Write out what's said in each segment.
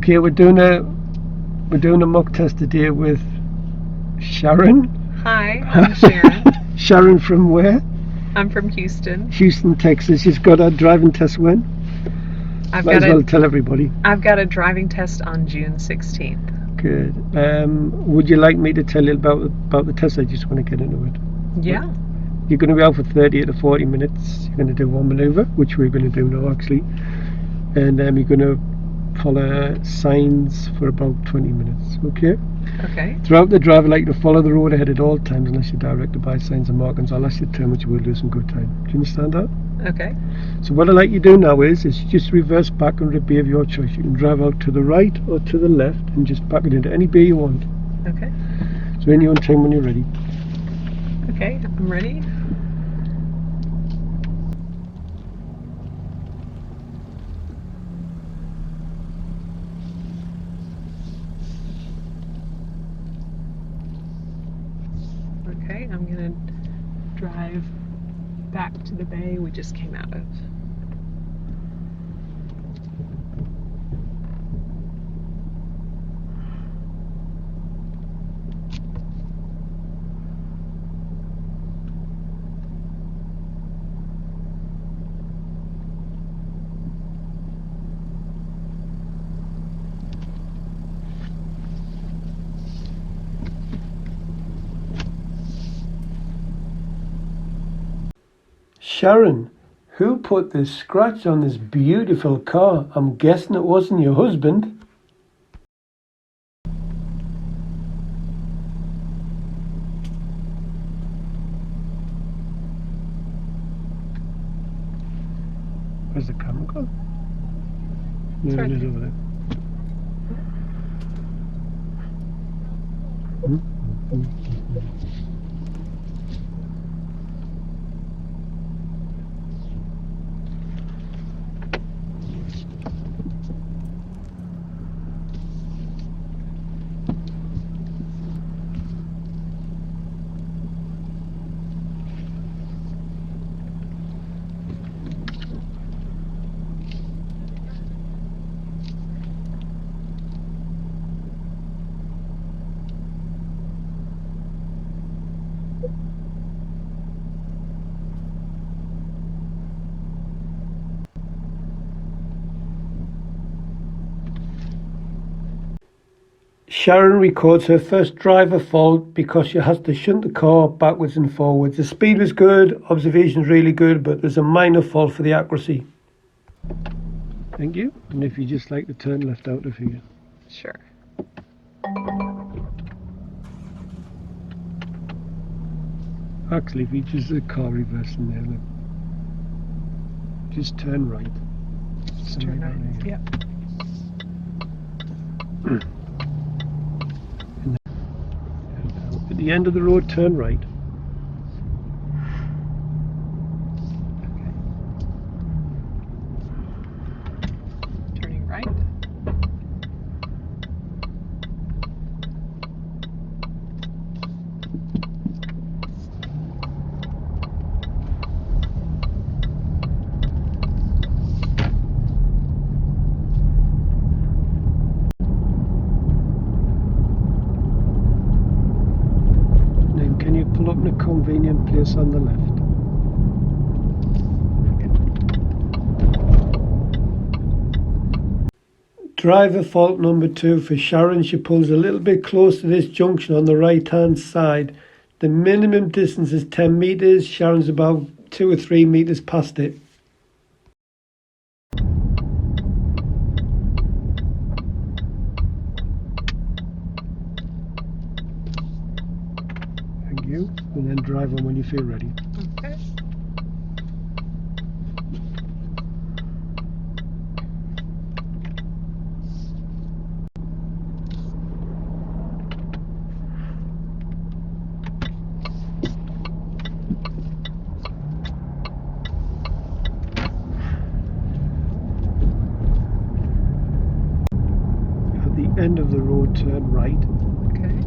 Okay, we're doing a mock test today with Sharon. Hi, I'm Sharon. Sharon from where? I'm from Houston. Houston, Texas. She's got a driving test when? I've Might got as well tell everybody. I've got a driving test on June 16th. Good. Would you like me to tell you about the test? I just want to get into it. Yeah. You're going to be out for 30 to 40 minutes. You're going to do one maneuver, which we're going to do now actually, and you're going to follow signs for about 20 minutes. Okay. Okay. Throughout the drive, I'd like you to follow the road ahead at all times unless you're directed by signs and markings. I'll ask you to turn, which you will do some good time. Do you understand that? Okay. So what I'd like you to do now is just reverse back under a bay of your choice. You can drive out to the right or to the left and just back it into any bay you want. Okay. So in your own time when you're ready. Okay, I'm ready. Okay, I'm gonna drive back to the bay we just came out of. Sharon, who put this scratch on this beautiful car? I'm guessing it wasn't your husband. Where's the camera gone? No, Sorry. it is over there. Sharon records her first driver fault because she has to shunt the car backwards and forwards. The speed was good, observation's really good, but there's a minor fault for the accuracy. Thank you. And if you just like to turn left out of here. Sure. Actually, if you just the car reversing there, look. Just turn right. Just turn right. Yep. At the end of the road, turn right. Turning right. Then can you pull up in a convenient place on the left? Driver fault number 2 for Sharon. She pulls a little bit close to this junction on the right hand side. The minimum distance is 10 meters. Sharon's about 2 or 3 meters past it. Thank you. And then drive on when you feel ready. Okay. At the end of the road, turn right. Okay.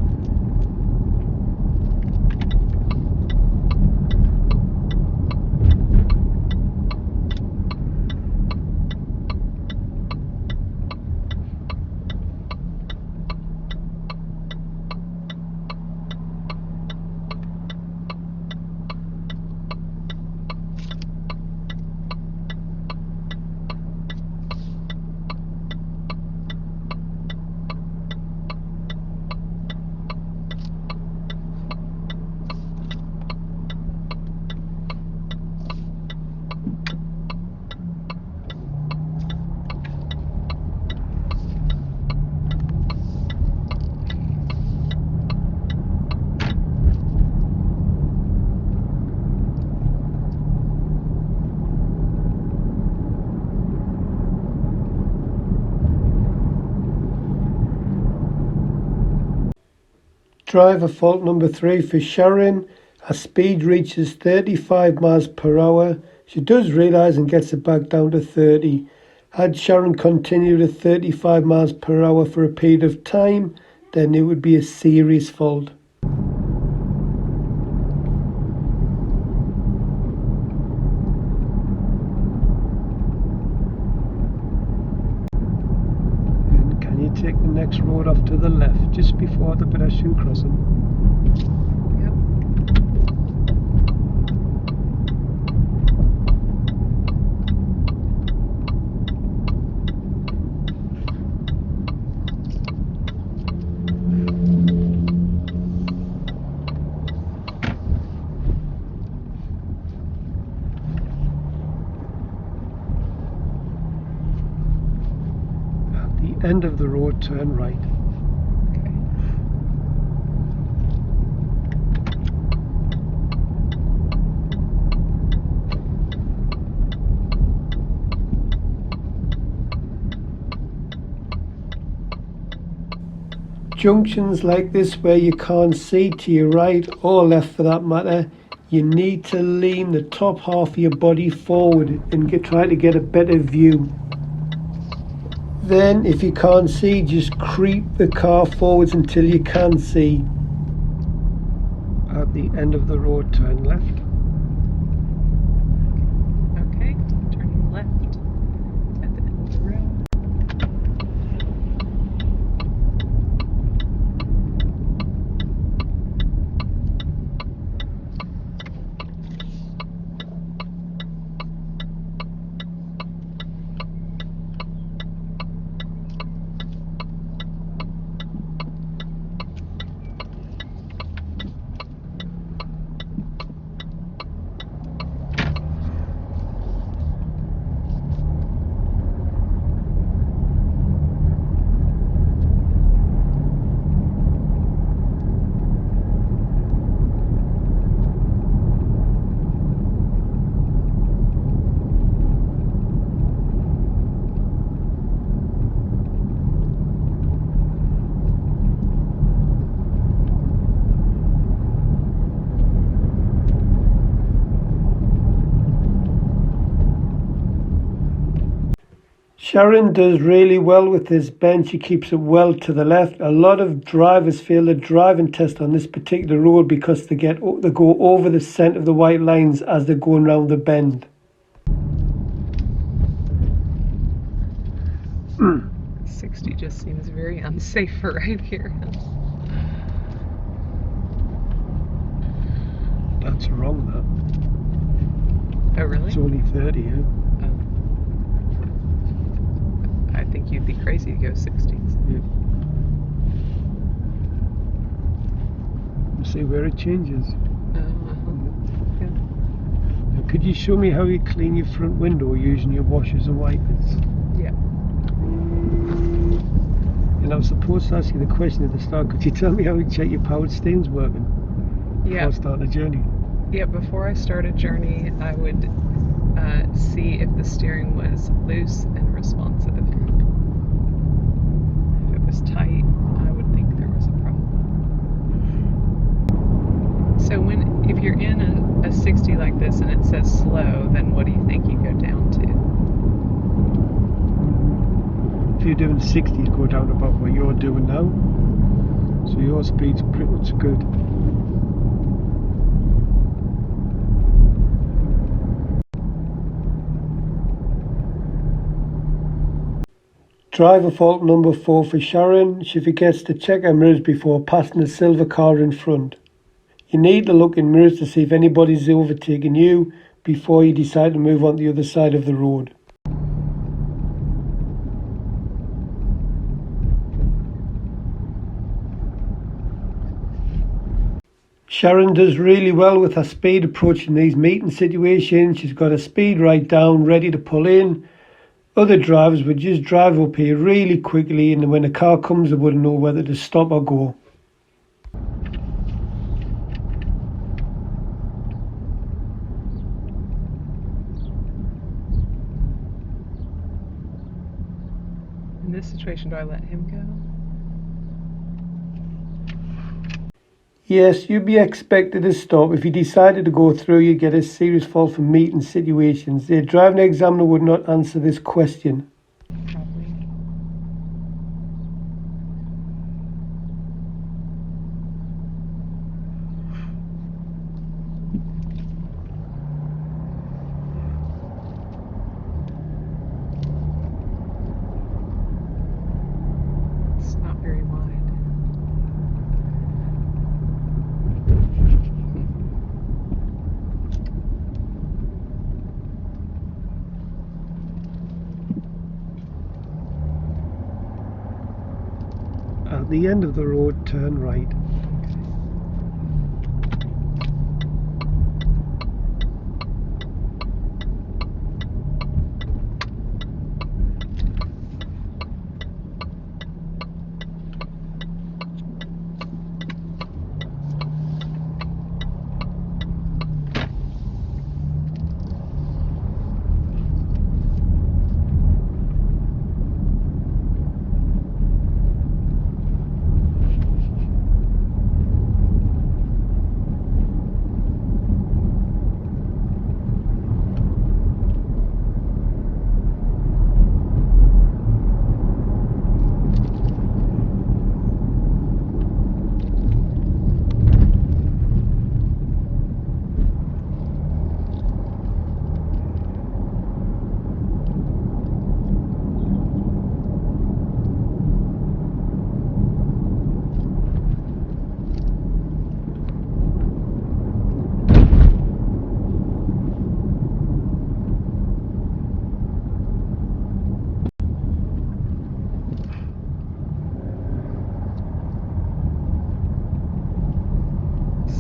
Driver fault number 3 for Sharon. Her speed reaches 35 miles per hour. She does realise and gets it back down to 30. Had Sharon continued at 35 miles per hour for a period of time, then it would be a serious fault. And can you take the next road off to the left, just before the pedestrian crossing? End of the road, turn right. Junctions like this where you can't see to your right or left for that matter, you need to lean the top half of your body forward and try to get a better view. Then, if you can't see, just creep the car forwards until you can see. At the end of the road, turn left. Okay, turning left at the end of the road. Sharon does really well with this bend. She keeps it well to the left. A lot of drivers fail the driving test on this particular road because they go over the centre of the white lines as they're going around the bend. 60 just seems very unsafe for right here. That's wrong, that. Oh, really? It's only 30, yeah? I think you'd be crazy to go 60s. Yeah. See where it changes. Yeah. Now, could you show me how you clean your front window using your washers and wipers? Yeah. And I was supposed to ask you the question at the start. Could you tell me how you check your powered steering's working before I start the journey? Yeah, before I start a journey, I would see if the steering was loose and responsive. If it was tight, I would think there was a problem. So if you're in a 60 like this and it says slow, then what do you think you go down to? If you're doing 60, you go down about what you're doing now. So your speed's pretty much good. Driver fault number 4 for Sharon. She forgets to check her mirrors before passing the silver car in front. You need to look in mirrors to see if anybody's overtaking you before you decide to move on to the other side of the road. Sharon does really well with her speed approaching these meeting situations. She's got her speed right down, ready to pull in. Other drivers would just drive up here really quickly, and when a car comes, they wouldn't know whether to stop or go. In this situation, do I let him go? Yes, you'd be expected to stop. If you decided to go through, you'd get a serious fault for meeting situations. The driving examiner would not answer this question. Probably. It's not very wide. At the end of the road, turn right.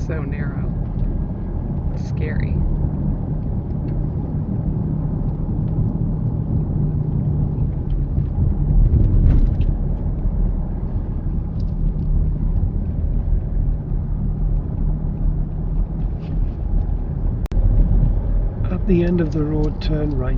So narrow. It's scary. At the end of the road, turn right.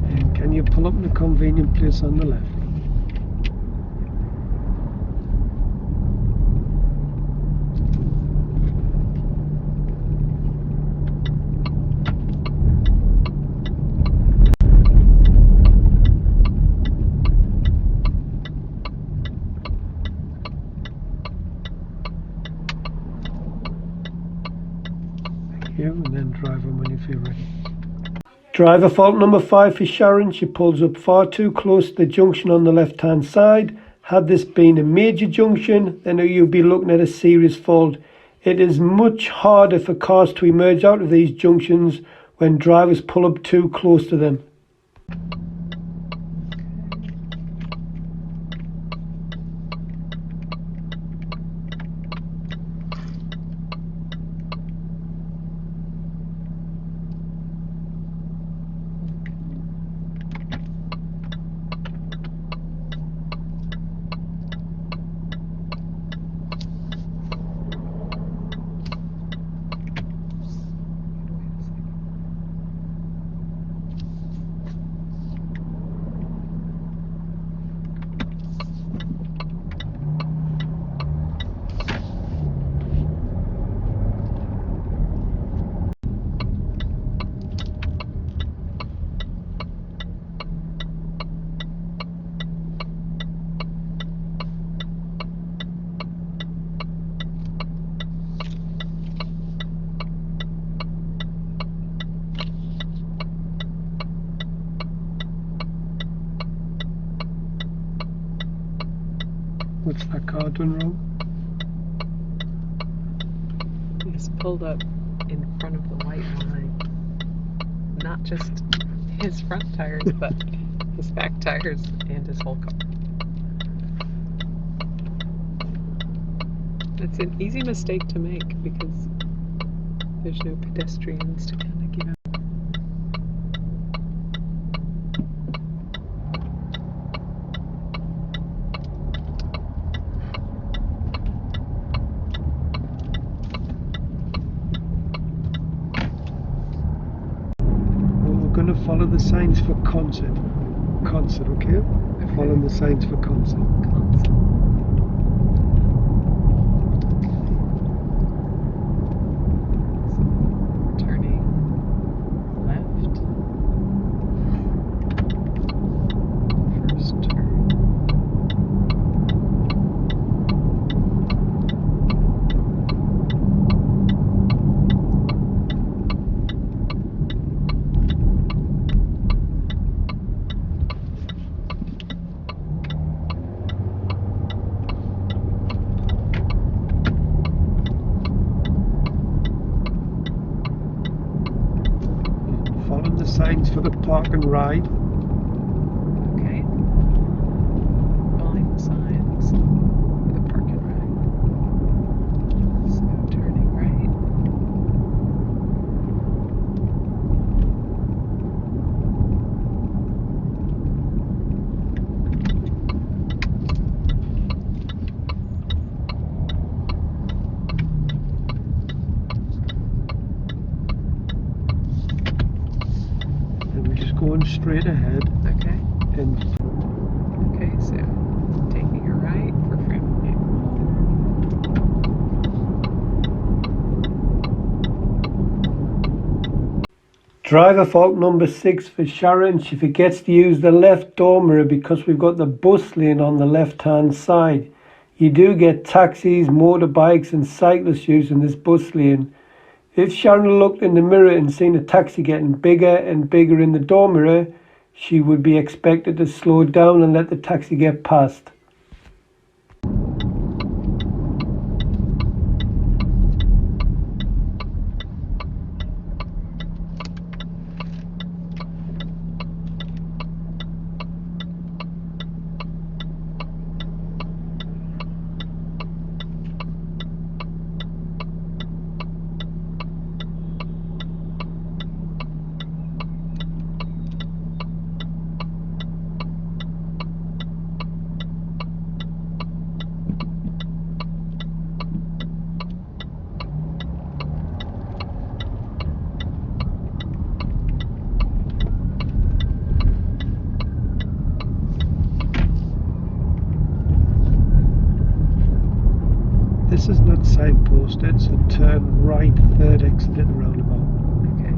And can you pull up in a convenient place on the left? Here, and then drive on when you feel ready. Driver fault number 5 for Sharon. She pulls up far too close to the junction on the left hand side. Had this been a major junction, then you'd be looking at a serious fault. It is much harder for cars to emerge out of these junctions when drivers pull up too close to them. What's that car done wrong? He's pulled up in front of the white line. Not just his front tires, but his back tires and his whole car. It's an easy mistake to make because there's no pedestrians to kind of give out. Well, we're going to follow the signs for concert. Concert, okay? Following the signs for concert. Turning left. First turn. Following the signs for the park and ride. Okay. Following the signs for the park and ride. So turning right. And we're just going straight ahead. Okay. And Okay, so taking a right for Framingham. driver fault number 6 for Sharon. She forgets to use the left door mirror because we've got the bus lane on the left hand side. You do get taxis, motorbikes and cyclists using this bus lane. If Sharon looked in the mirror and seen a taxi getting bigger and bigger in the door mirror, she would be expected to slow down and let the taxi get past. This is not signposted, so turn right, third exit at the roundabout. Okay.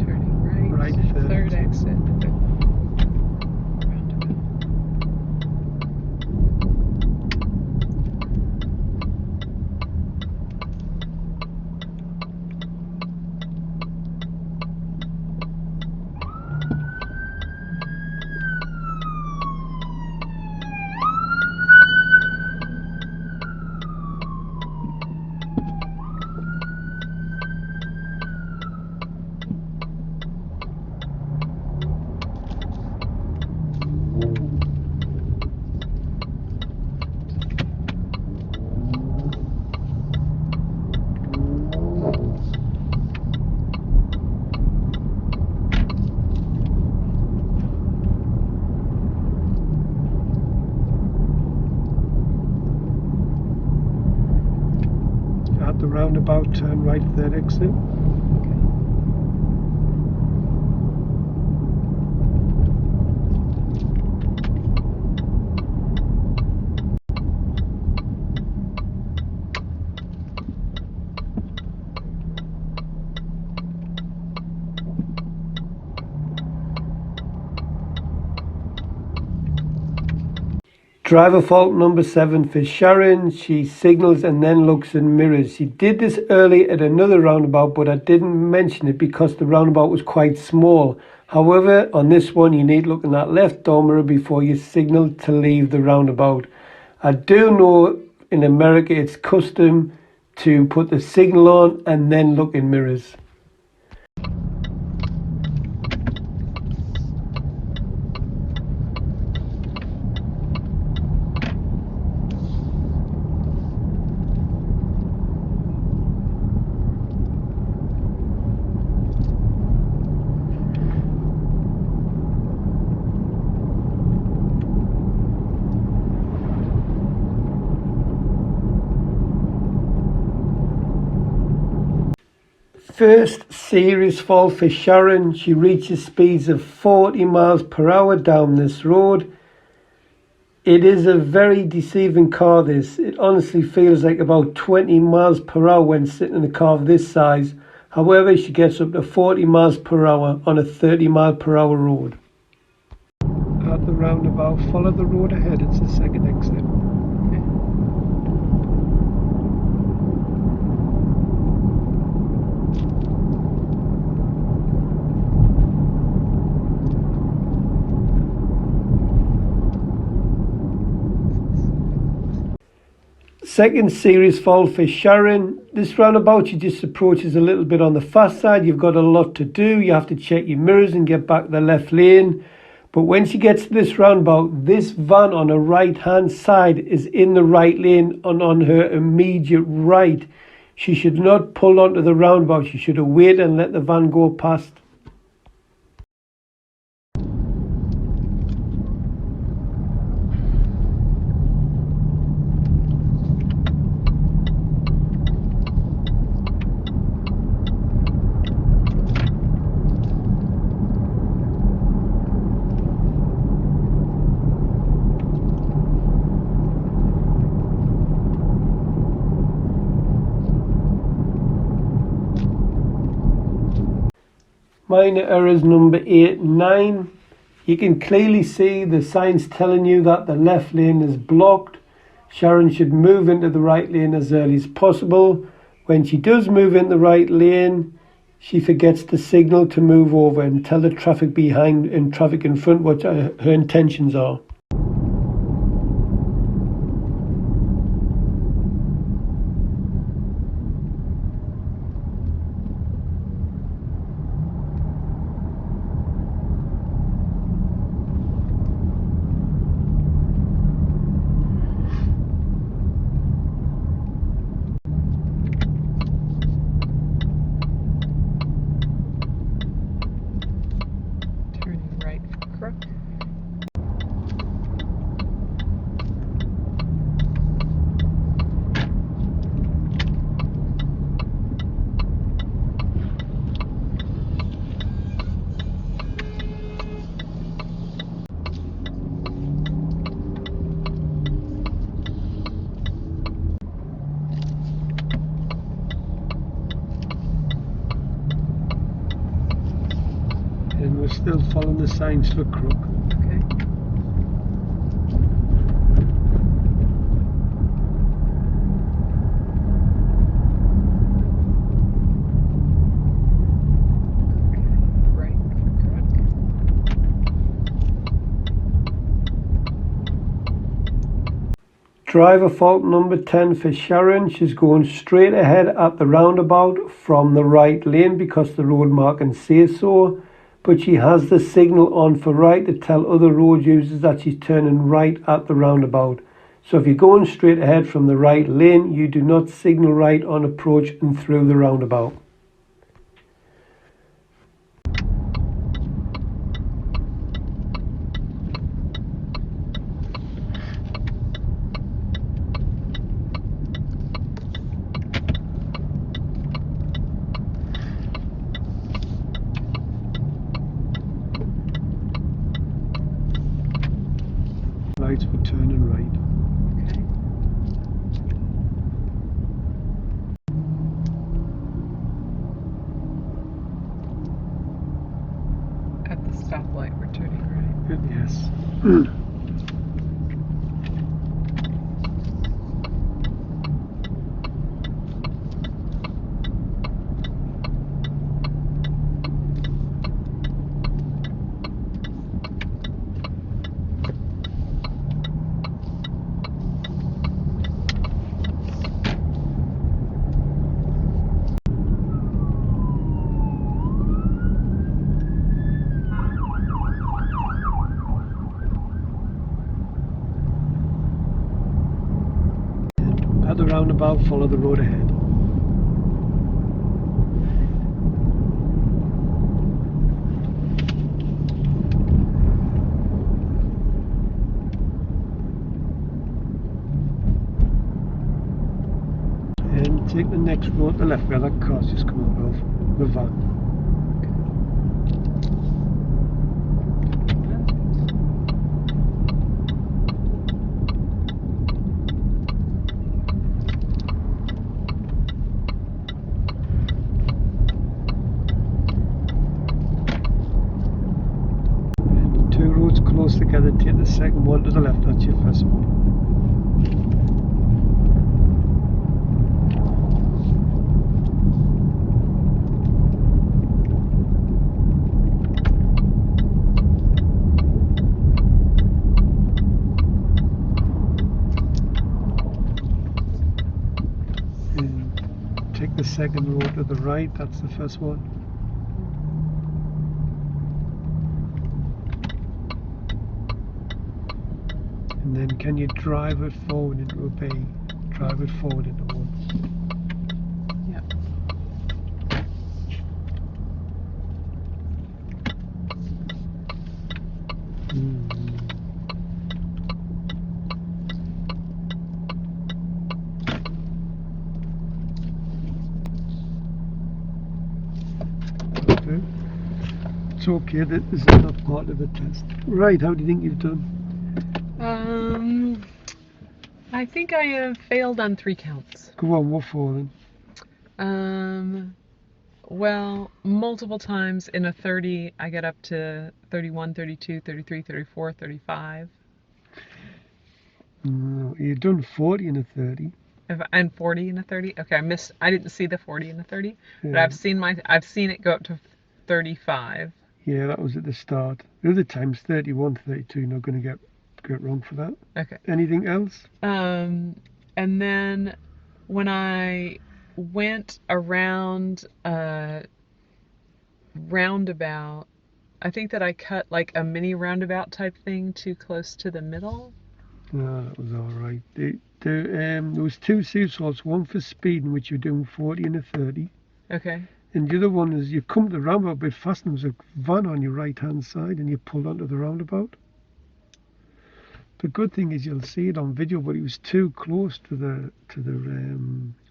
Turning right. Right, third exit at the roundabout. At the roundabout, turn right, third exit. Driver fault number 7 for Sharon. She signals and then looks in mirrors. She did this early at another roundabout, but I didn't mention it because the roundabout was quite small. However, on this one, you need to look in that left door mirror before you signal to leave the roundabout. I do know in America it's custom to put the signal on and then look in mirrors. First serious fault for Sharon. She reaches speeds of 40 miles per hour down this road. It is a very deceiving car, this. It honestly feels like about 20 miles per hour when sitting in a car of this size. However, she gets up to 40 miles per hour on a 30 mile per hour road. At the roundabout, follow the road ahead. It's the second exit. Second serious fault for Sharon. This roundabout, she just approaches a little bit on the fast side. You've got a lot to do. You have to check your mirrors and get back the left lane. But when she gets to this roundabout, this van on her right hand side is in the right lane and on her immediate right. She should not pull onto the roundabout. She should have waited and let the van go past. Minor errors number 8 and 9. You can clearly see the signs telling you that the left lane is blocked. Sharon should move into the right lane as early as possible. When she does move in the right lane, she forgets to signal to move over and tell the traffic behind and traffic in front what her intentions are. And we're still following the signs for crook. Okay. Right for crook. Driver fault number 10 for Sharon. She's going straight ahead at the roundabout from the right lane because the road markings say so. But she has the signal on for right to tell other road users that she's turning right at the roundabout. So if you're going straight ahead from the right lane, you do not signal right on approach and through the roundabout. Lights for turning right. Okay. At the stoplight, we're turning right. Yes. roundabout, follow the road ahead. And take the next road to the left where that car's just come out of, the van. And two roads close together, take the second one to the left, that's your first one. Take the second road to the right, that's the first one. And then can you drive it forward into a bay? Drive it forward into one. Yep. It's okay, this is not part of the test. Right, how do you think you've done? I think I have failed on 3 counts. Go on, what for then? Well, multiple times in a 30, I get up to 31, 32, 33, 34, 35. No, you've done 40 in a 30. And 40 in a 30. Okay, I didn't see the 40 in a 30, but Yeah. I've seen it go up to 35. Yeah, that was at the start. The other times 31, 32, you're not going to get wrong for that. Okay. Anything else? And then when I went around a roundabout, I think that I cut like a mini roundabout type thing too close to the middle. No, that was all right. There was 2 seesaws, one for speeding, which you're doing 40 and a 30. Okay. And the other one is you come to the roundabout a bit fast and there's a van on your right hand side and you pulled onto the roundabout. The good thing is you'll see it on video, but he was too close to the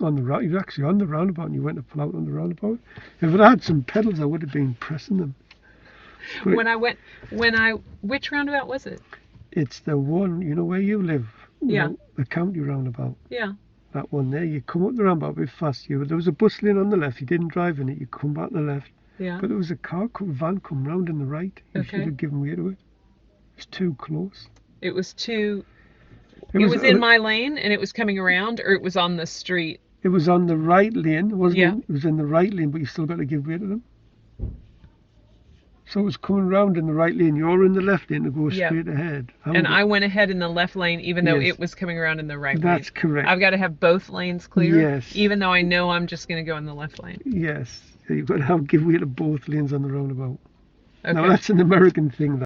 on the round. He was actually on the roundabout and you went to pull out on the roundabout. If it had some pedals, I would have been pressing them. But Which roundabout was it? it's the one, you know where you live? Yeah. The county roundabout. Yeah. That one there, you come up the roundabout a bit fast. There was a bus lane on the left, you didn't drive in it, you come back to the left. Yeah. But there was a van come round on the right. You Okay. should have given way to it. It's too close. It was in my lane and it was coming around, or it was on the street. It was on the right lane, wasn't Yeah. it? It was in the right lane, but you still got to give way to them. So it was coming round in the right lane. You're in the left lane to go Yeah. straight ahead. And I went ahead in the left lane, even though Yes. it was coming around in the right lane. That's correct. I've got to have both lanes clear, Yes. even though I know I'm just going to go in the left lane. Yes. You've got to give way to both lanes on the roundabout. Okay. Now that's an American thing.